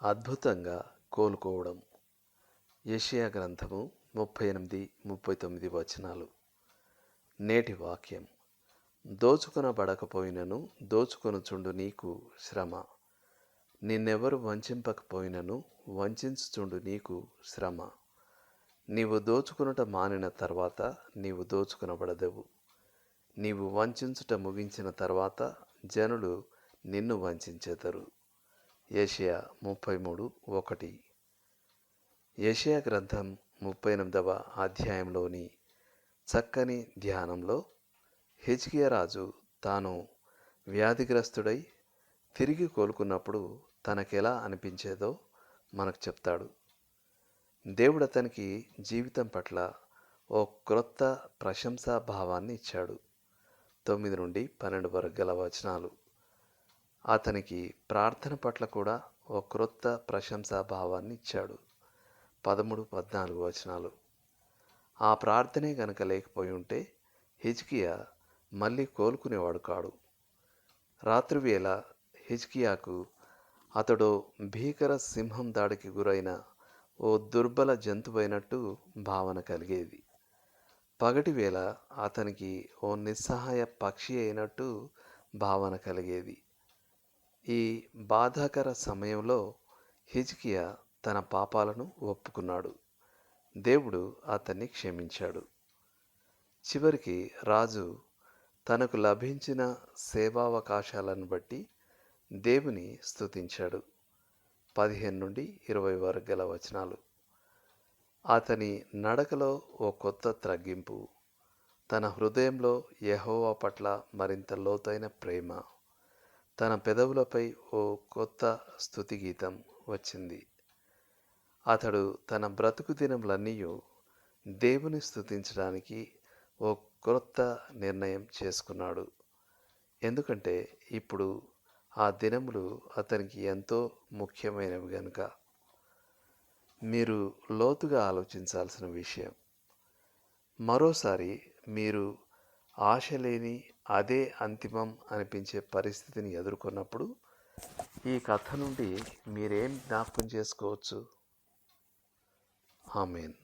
అద్భుతంగా కోలుకోవడం. యెషయా గ్రంథము 38-39 వచనాలు. నేటి వాక్యం. దోచుకొనబడకపోయినను దోచుకొనుచుండు నీకు శ్రమ. నిన్నెవరు వంచింపకపోయినను వంచించుచుండు నీకు శ్రమ. నీవు దోచుకొనుట మానిన తర్వాత నీవు దోచుకొనబడదవు. నీవు వంచించుట ముగించిన తర్వాత జనులు నిన్ను వంచెదరు. యెషయా 33:1. యెషయా గ్రంథం 38వ అధ్యాయంలోని చక్కని ధ్యానంలో హిజ్కియా రాజు తాను వ్యాధిగ్రస్తుడై తిరిగి కోలుకున్నప్పుడు తనకెలా అనిపించేదో మనకు చెప్తాడు. దేవుడు అతనికి జీవితం పట్ల ఓ క్రొత్త ప్రశంసా భావాన్ని ఇచ్చాడు. 9-12 వరకు గల వచనాలు. అతనికి ప్రార్థన పట్ల కూడా ఓ క్రొత్త ప్రశంసా భావాన్ని ఇచ్చాడు. 13-14 వచనాలు. ఆ ప్రార్థనే గనక లేకపోయి ఉంటే హిజ్కియా మళ్ళీ కోలుకునేవాడు కాడు. రాత్రివేళ హిజ్కియాకు అతడు భీకర సింహం దాడికి గురైన ఓ దుర్బల జంతువైనట్టు భావన కలిగేది. పగటివేళ అతనికి ఓ నిస్సహాయ పక్షి అయినట్టు భావన కలిగేది. ఈ బాధాకర సమయంలో హిజ్కియా తన పాపాలను ఒప్పుకున్నాడు. దేవుడు అతన్ని క్షమించాడు. చివరికి రాజు తనకు లభించిన సేవావకాశాలను బట్టి దేవుని స్తుతించాడు. 15-20 వరకు గల వచనాలు. అతని నడకలో ఓ కొత్త త్రగ్గింపు, తన హృదయంలో యెహోవా పట్ల మరింత లోతైన ప్రేమ, తన పెదవులపై ఓ కొత్త స్తుతి గీతం వచ్చింది. అతడు తన బ్రతుకు దినములన్నీ దేవుని స్తుతించడానికి ఓ క్రొత్త నిర్ణయం చేసుకున్నాడు. ఎందుకంటే ఇప్పుడు ఆ దినములు అతనికి ఎంతో ముఖ్యమైనవి గనుక. మీరు లోతుగా ఆలోచించాల్సిన విషయం. మరోసారి మీరు ఆశ లేని అదే అంతిమం అనిపించే పరిస్థితిని ఎదుర్కొన్నప్పుడు ఈ కథ నుండి మీరేం జ్ఞాపకం చేసుకోవచ్చు? ఆమేన్.